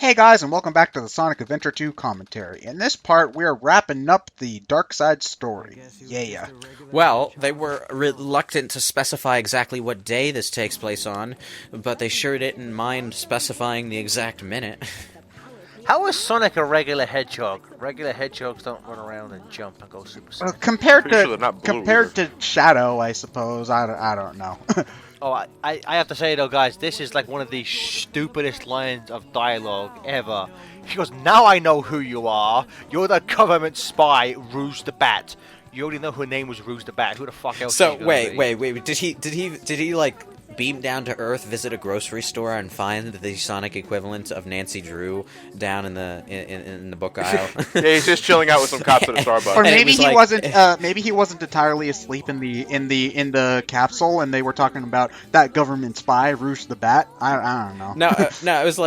Hey guys, and welcome back to the Sonic Adventure 2 commentary. In this part, we're wrapping up the Dark Side story. Yeah. Well, they were reluctant to specify exactly what day this takes place on, but they sure didn't mind specifying the exact minute. How is Sonic a regular hedgehog? Regular hedgehogs don't run around and jump and go super Well, fast. compared Pretty to sure they're not blue compared either. to Shadow, I suppose. I don't know. Oh, I have to say though, guys, this is like one of the stupidest lines of dialogue ever. He goes, "Now I know who you are. You're the government spy, Rouge the Bat." You already know her name was Rouge the Bat. Who the fuck else? So is she gonna wait, be? did he like beam down to Earth, visit a grocery store, and find the Sonic equivalent of Nancy Drew down in the book aisle? Yeah, he's just chilling out with some cops at a Starbucks. Or And it maybe was he like- wasn't. Maybe he wasn't entirely asleep in the capsule, and they were talking about that government spy, Rouge the Bat. I don't know. No, it was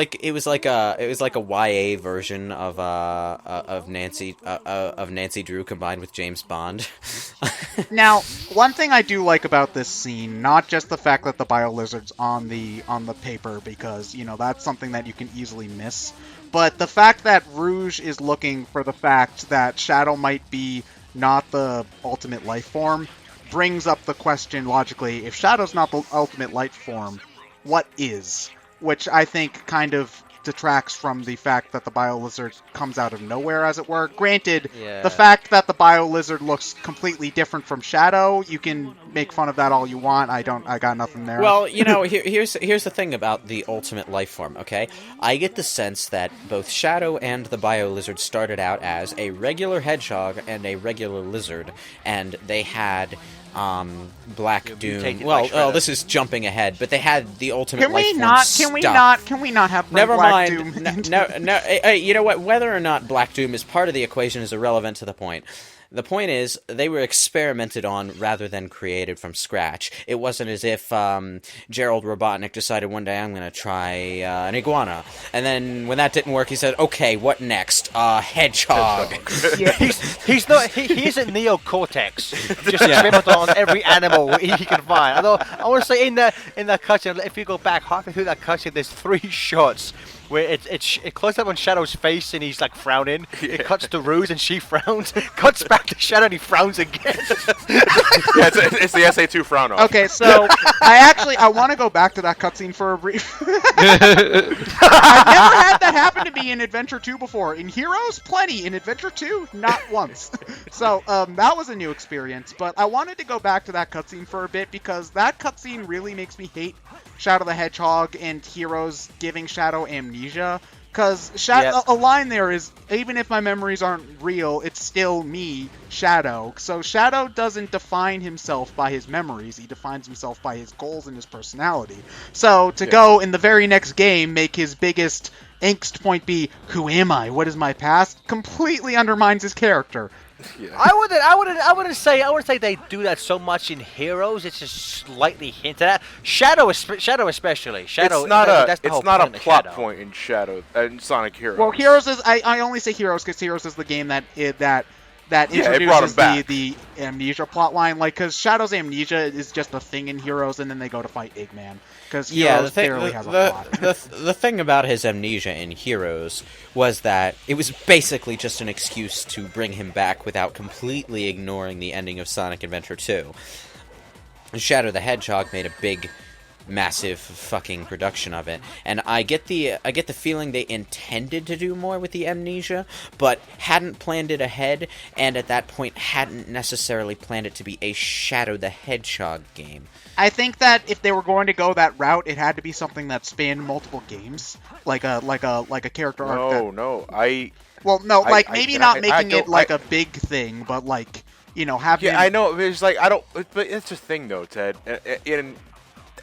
like a YA version of Nancy Drew combined with James Bond. Now, one thing I do like about this scene, not just the fact that the bio-lizard's on the paper, because, you know, that's something that you can easily miss, but the fact that Rouge is looking for the fact that Shadow might be not the ultimate life form brings up the question logically, if Shadow's not the ultimate life form, what is? Which I think kind of detracts from the fact that the bio-lizard comes out of nowhere, as it were. Granted, Yeah. the fact that the bio-lizard looks completely different from Shadow, you can make fun of that all you want. I got nothing there. Well, you know, here's the thing about the ultimate life form, okay? I get the sense that both Shadow and the Bio-Lizard started out as a regular hedgehog and a regular lizard, and they had Black Doom. Well, this is jumping ahead, but they had the ultimate life form stuff. Can we not have Never Black mind. Doom? No. You know what? Whether or not Black Doom is part of the equation is irrelevant to the point. The point is, they were experimented on rather than created from scratch. It wasn't as if Gerald Robotnik decided one day, I'm going to try an iguana. And then when that didn't work, he said, okay, what next? Hedgehog. Yeah, he's not. He isn't neocortex. Just experimental on every animal he can find. Although I want to say in that cutscene, if you go back halfway through that cutscene, there's 3 shots where it closes up on Shadow's face and he's like frowning. Yeah. It cuts to Rouge and she frowns. Cuts back to Shadow and he frowns again. Yeah, it's the SA2 frown off. Okay, so I want to go back to that cutscene for a brief. I've never had that happen to me in Adventure 2 before. In Heroes, plenty. In Adventure 2, not once. So that was a new experience. But I wanted to go back to that cutscene for a bit because that cutscene really makes me hate Shadow the Hedgehog and Heroes giving Shadow amnesia. Because a line there is, even if my memories aren't real, it's still me, Shadow. So Shadow doesn't define himself by his memories. He defines himself by his goals and his personality. So to go in the very next game, make his biggest angst point be, who am I? What is my past? Completely undermines his character. Yeah. I wouldn't say they do that so much in Heroes. It's just slightly hinted at. Shadow especially. Shadow. It's that's the whole not a point of plot Shadow. point in Shadow in Sonic Heroes. Well, Heroes is I only say Heroes because Heroes is the game that it brought him introduces back. the amnesia plotline. Like, because Shadow's amnesia is just a thing in Heroes, and then they go to fight Eggman. Because Heroes barely has a plot. The thing about his amnesia in Heroes was that it was basically just an excuse to bring him back without completely ignoring the ending of Sonic Adventure 2. Shadow the Hedgehog made a big, massive fucking production of it, and I get the feeling they intended to do more with the amnesia, but hadn't planned it ahead, and at that point hadn't necessarily planned it to be a Shadow the Hedgehog game. I think that if they were going to go that route, it had to be something that spanned multiple games, like a character arc. Maybe not making it like a big thing, but like, you know, having. Yeah, I know. It's like but it's a thing though, Ted. And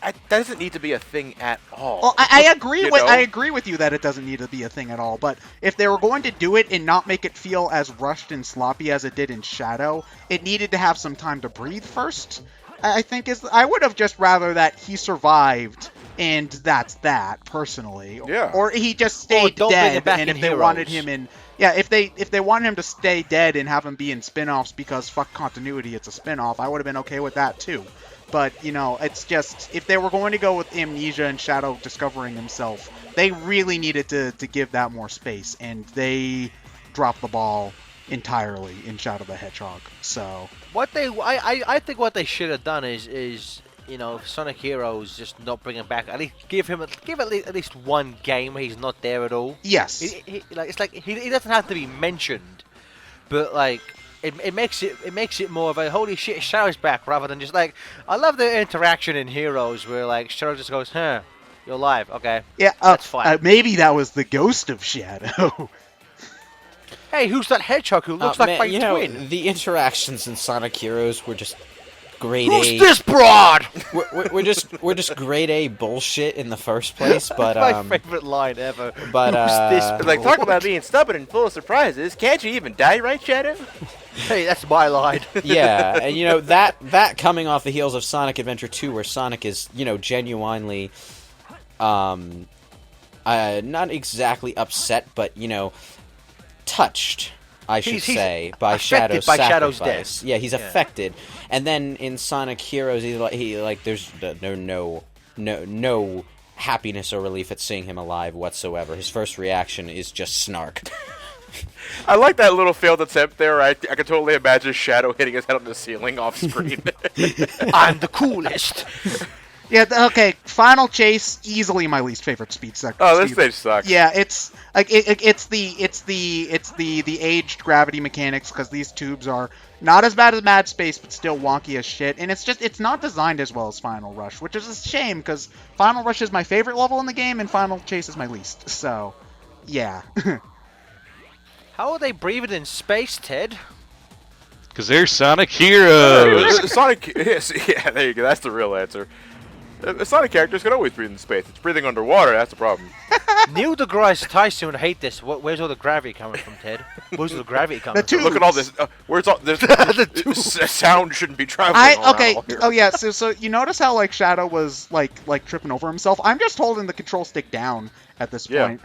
that doesn't need to be a thing at all. Well, I agree You with know? I agree with you that it doesn't need to be a thing at all. But if they were going to do it and not make it feel as rushed and sloppy as it did in Shadow, it needed to have some time to breathe first. I think I would have just rather that he survived and that's that personally. Yeah. Or he just stayed don't bring dead, it back and in if they Heroes. wanted him in. Yeah, if they wanted him to stay dead and have him be in spin-offs because fuck continuity, it's a spin-off, I would have been okay with that too. But, you know, it's just, if they were going to go with amnesia and Shadow discovering himself, they really needed to give that more space, and they dropped the ball entirely in Shadow the Hedgehog. So I think what they should have done is Sonic Heroes just not bring him back. At least give at least one game where he's not there at all. yes, It's like he doesn't have to be mentioned, but like it makes it more of a holy shit, Shadow's back, rather than just like, I love the interaction in Heroes where like Shadow just goes, huh, you're live, okay, yeah, that's fine. Maybe that was the ghost of Shadow. Hey, who's that hedgehog who looks like my twin? The interactions in Sonic Heroes were just grade Who's A. this broad? We're just grade A bullshit in the first place, but my favorite line ever. But Who's this It's like, talk about being stubborn and full of surprises. Can't you even die right, Shadow? Hey, that's my line. yeah, and that coming off the heels of Sonic Adventure 2, where Sonic is genuinely, not exactly upset, but touched, I should say, by Shadow's sacrifice. Yeah, he's affected. And then in Sonic Heroes, there's no happiness or relief at seeing him alive whatsoever. His first reaction is just snark. I like that little failed attempt there. I can totally imagine Shadow hitting his head on the ceiling off screen. I'm the coolest. Yeah, okay, Final Chase, easily my least favorite speed sector. Oh, this stage sucks. Yeah, it's like it's the aged gravity mechanics, because these tubes are not as bad as Mad Space, but still wonky as shit. And it's not designed as well as Final Rush, which is a shame, because Final Rush is my favorite level in the game, and Final Chase is my least. So, yeah. How are they breathing in space, Ted? Because they're Sonic Heroes. Sonic, yeah, there you go. That's the real answer. Sonic characters can always breathe in space. It's breathing underwater. That's the problem. Neil deGrasse Tyson would hate this. Where's all the gravity coming from, Ted? Where's all the gravity coming from? Look at all this. Where's all this? Sound shouldn't be traveling around all here. Oh yeah. So you notice how like Shadow was like tripping over himself? I'm just holding the control stick down at this point.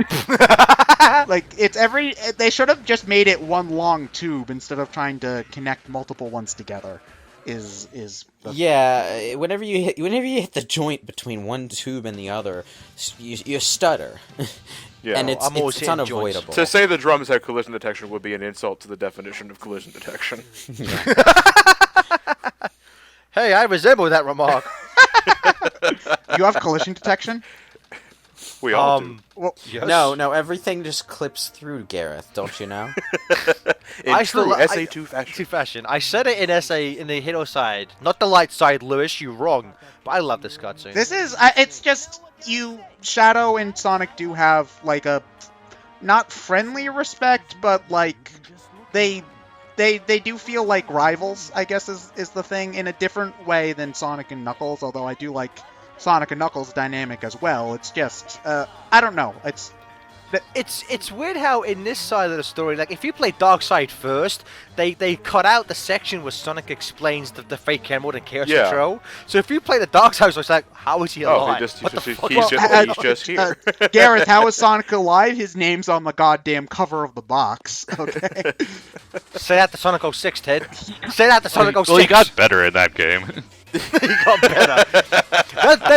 Like they should have just made it one long tube instead of trying to connect multiple ones together. Whenever you hit the joint between one tube and the other, you stutter. Yeah, and it's unavoidable. To say the drums have collision detection would be an insult to the definition of collision detection. Hey, I resemble that remark. You have collision detection? We all do. Well, yes. No, everything just clips through, Gareth, don't you know? In true SA2 fashion. I said it in the hero side, not the light side, Lewis. You wrong. But I love this cutscene. This is it's just Shadow and Sonic do have like a not friendly respect, but like they do feel like rivals, I guess is the thing, in a different way than Sonic and Knuckles, although I do like Sonic and Knuckles dynamic as well. It's just I don't know. It's weird how in this side of the story, like if you play Dark Side first, they cut out the section where Sonic explains the fake chem mode and Chaos Control. So if you play the Dark Side, it's like, how is he alive? He's just here. Gareth, how is Sonic alive? His name's on the goddamn cover of the box. Okay. Say that to Sonic 06, Ted. Say that to Sonic 06. Well, he got better in that game. He got better.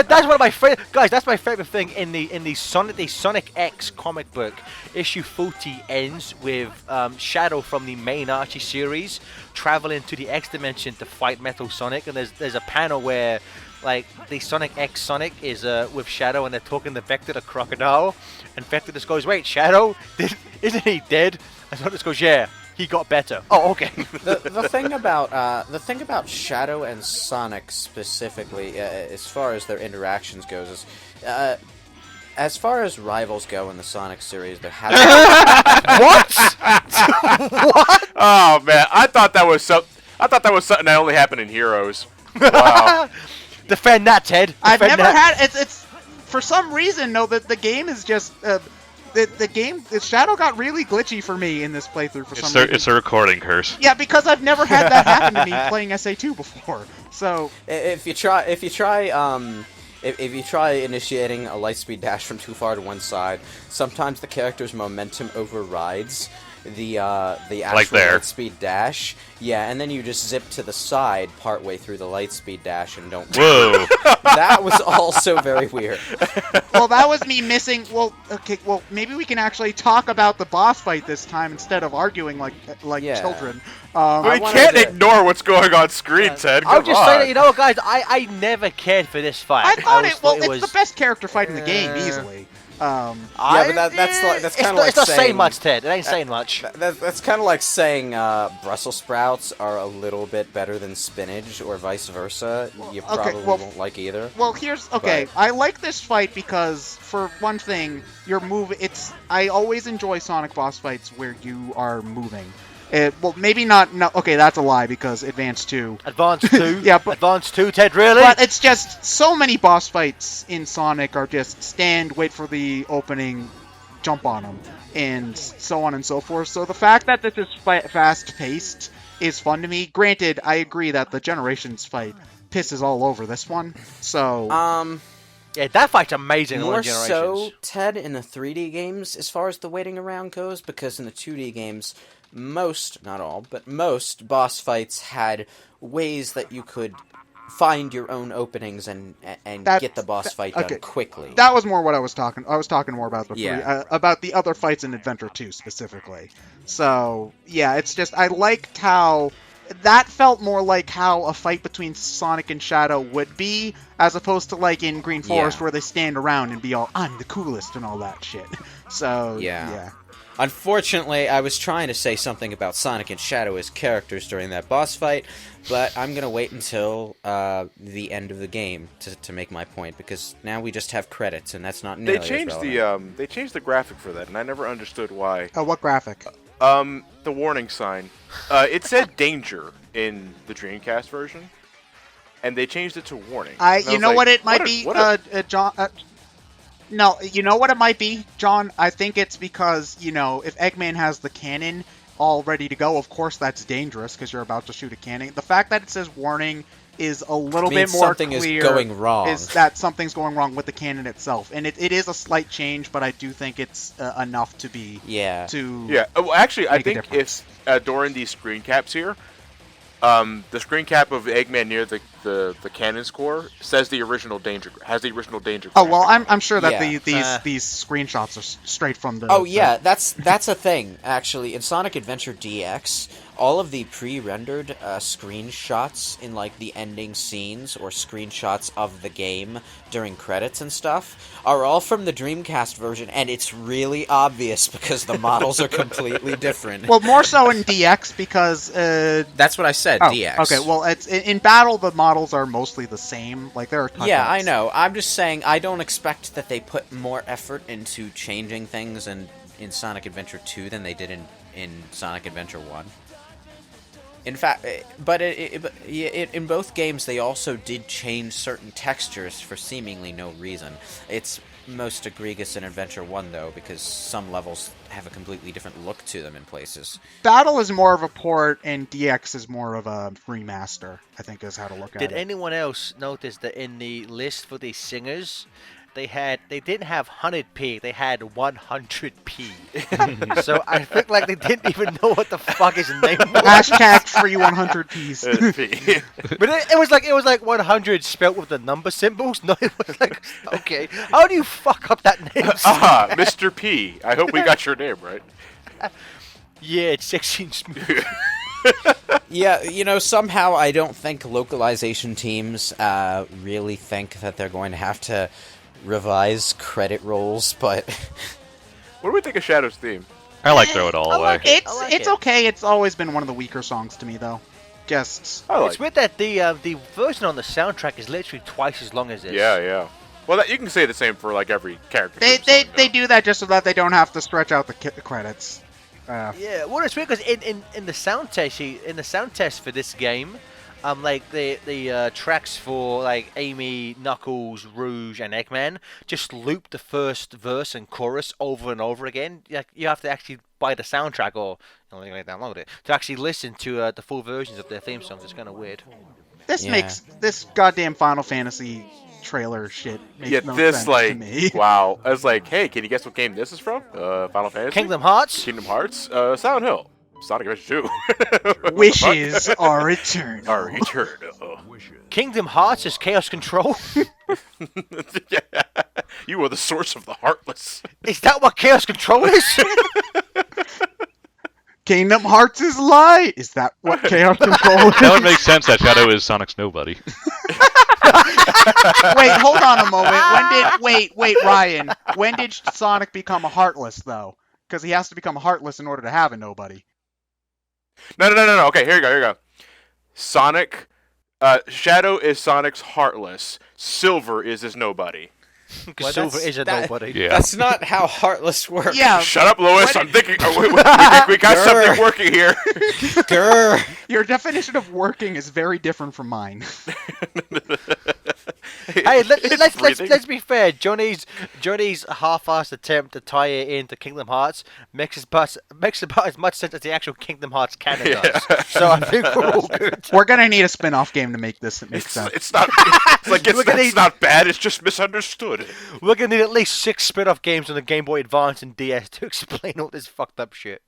That's one of my favorite guys. That's my favorite thing in the Sonic X comic book. Issue 40 ends with Shadow from the main Archie series traveling to the X dimension to fight Metal Sonic, and there's a panel where like the Sonic X Sonic is with Shadow, and they're talking to Vector the Crocodile, and Vector just goes, "Wait, Shadow, isn't he dead?" And Sonic just goes, "Yeah. He got better." Oh, okay. the thing about Shadow and Sonic specifically, as far as their interactions goes, is as far as rivals go in the Sonic series, there has What? Oh man, I thought that was something that only happened in Heroes. Wow. Defend that, Ted. I've never had it's for some reason that the game is just. The Shadow got really glitchy for me in this playthrough for some reason. It's a recording curse. Yeah, because I've never had that happen to me playing SA2 before. So if you try initiating a lightspeed dash from too far to one side, sometimes the character's momentum overrides, the actual Like there. Lightspeed dash. Yeah, and then you just zip to the side partway through the Lightspeed dash and don't. Whoa! That was also very weird. Well, that was me missing. Well, okay. Well, maybe we can actually talk about the boss fight this time instead of arguing like Yeah. children. We wanted can't to- ignore what's going on screen, Ted. I'll Come just say on. that, you know, guys, I never cared for this fight. I thought always it. Well, thought it's was, the best character fight in the game, easily. Yeah, but that's kind of like it's not saying saying much, Ted. It ain't saying much. That's kind of like saying Brussels sprouts are a little bit better than spinach, or vice versa. You probably won't like either. Well, here's okay. But- I like this fight because, for one thing, your move. I always enjoy Sonic boss fights where you are moving. Well, maybe not. No, okay, that's a lie because Advance 2. Advance 2? Yeah, but- Advance 2, Ted, really? But it's just so many boss fights in Sonic are just stand, wait for the opening, jump on them, and so on and so forth. So the fact that this is fast-paced is fun to me. Granted, I agree that the Generations fight pisses all over this one. So Yeah, that fight's amazing in More One so, Generations. Ted, in the 3D games, as far as the waiting around goes, because in the 2D games, most, not all, but most boss fights had ways that you could find your own openings and get the boss fight done quickly. that was more what I was talking. I was talking more about the Yeah. about the other fights in Adventure 2 specifically. So yeah, it's just I liked how that felt more like how a fight between Sonic and Shadow would be, as opposed to like in Green Forest Yeah. where they stand around and be all "I'm the coolest" and all that shit. So yeah. Unfortunately, I was trying to say something about Sonic and Shadow as characters during that boss fight, but I'm gonna wait until the end of the game to make my point, because now we just have credits, and that's not nearly They as changed relevant. they changed the graphic for that, and I never understood why. Oh, what graphic? The warning sign. It said danger in the Dreamcast version, and they changed it to warning. And You was know like, what it might what a- be, what a- John. No, you know what it might be, John? I think it's because, if Eggman has the cannon all ready to go, of course that's dangerous because you're about to shoot a cannon. The fact that it says warning is a little bit Means more something is clear. going wrong. Is that something's going wrong with the cannon itself. And it is a slight change, but I do think it's enough to be... Yeah. Yeah. Well, actually, I Make a think difference. if during these screen caps here, the screen cap of Eggman near the cannon's core says the original danger has the original danger. Oh, well, graphic. I'm sure that Yeah. these screenshots are straight from the... Oh yeah, that's a thing, actually. In Sonic Adventure DX, all of the pre-rendered screenshots in like the ending scenes or screenshots of the game during credits and stuff are all from the Dreamcast version, and it's really obvious because the models are completely different. Well, more so in DX because... That's what I said, Oh, DX. okay. Well, it's in battle. The models are mostly the same. Like there are. Yeah, touch-ups. I know. I'm just saying I don't expect that they put more effort into changing things in Sonic Adventure 2 than they did in Sonic Adventure 1. In fact, but in both games they also did change certain textures for seemingly no reason. It's most egregious in Adventure 1 though, because some levels have a completely different look to them in places. Battle is more of a port, and DX is more of a remaster. I think is how to look at Did it. anyone else notice that in the list for the singers, they didn't have 100p, they had 100p. So I think like they didn't even know what the fuck his name was. Hashtag free 100 piece. But it was like 100 spelt with the number symbols. No, it was like, okay, how do you fuck up that name? Ah, Mr. P. I hope we got your name right. Yeah, it's 16 smooth. Yeah, somehow I don't think localization teams really think that they're going to have to revise credit rolls, but What do we think of Shadow's theme? I like Throw It All Away. It's okay. It's always been one of the weaker songs to me, though. Just I like. It's weird that the version on the soundtrack is literally twice as long as this. Yeah. Well, you can say the same for like every character. they theme song, they though. do that just so that they don't have to stretch out the credits. Yeah, well, it's weird because in the sound test for this game, like the tracks for like Amy, Knuckles, Rouge, and Eggman just loop the first verse and chorus over and over again. You have to actually buy the soundtrack or download it to actually listen to the full versions of their theme songs. It's kind of weird. This Yeah. makes this goddamn Final Fantasy trailer shit makes Yeah, no this sense to like me. wow. I was like, hey, can you guess what game this is from? Final Fantasy. Kingdom Hearts. Kingdom Hearts. Silent Hill. Sonic Adventure 2. What the fuck? Wishes are eternal. Are eternal. Kingdom Hearts is Chaos Control. Yeah. You are the source of the heartless. Is that what Chaos Control is? Kingdom Hearts is light. Is that what Chaos Control is? That would make sense that Shadow is Sonic's nobody. Wait, hold on a moment. Wait, Ryan. When did Sonic become a Heartless, though? Because he has to become a Heartless in order to have a nobody. No. Okay, here you go. Sonic. Shadow is Sonic's heartless. Silver is his nobody. Because Silver is a nobody. Yeah. That's not how Heartless works. Yeah, Shut up, Lois. I'm thinking. Oh, we got something working here. Grr. your definition of working is very different from mine. Hey, let's breathing. be fair. Johnny's half-assed attempt to tie it into Kingdom Hearts makes about as much sense as the actual Kingdom Hearts canon does. So I think we're all good. We're gonna need a spin-off game to make this make sense. It's not. It's not bad. It's just misunderstood. We're gonna need at least 6 spin-off games on the Game Boy Advance and DS to explain all this fucked up shit.